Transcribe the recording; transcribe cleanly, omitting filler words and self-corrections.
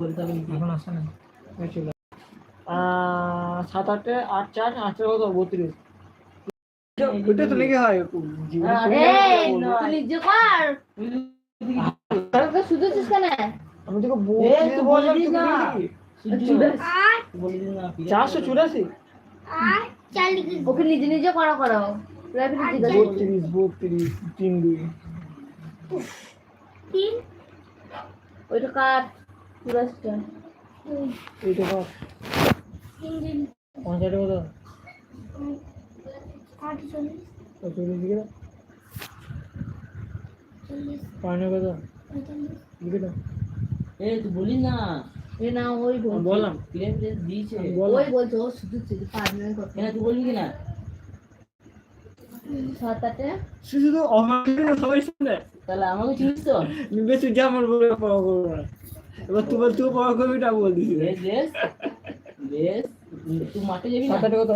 এখন আসছে না চলে 7 8 8 4 8 কত 32 ওটা তো লেগে হয় নিজে কর শুধুছিস কেন আমি তোকে বললাম তুই না। বলে দিন না 484 ওকে নিজে নিজে করা করো 32 32 3 2 ওইটা কাট পুরোটা এইটা কর 50 কত 40 দিকে পানি কত দিকে না তুই বলি না না ওই বললাম ক্লেম দিয়েছে ওই বলছো ও শুধু পারমেন্ট করতে তুই বলবি কি না 7 8 শুধু আমাকে সবাই শুনে তাহলে আমাকে চিনিস তো বেশি জামার বলে পাওয়া করবো না এবার তুই পাওয়া করবি না বল দিছি বেশ বেশ বেশ তুই মাঠে যাবি না 7 8 কত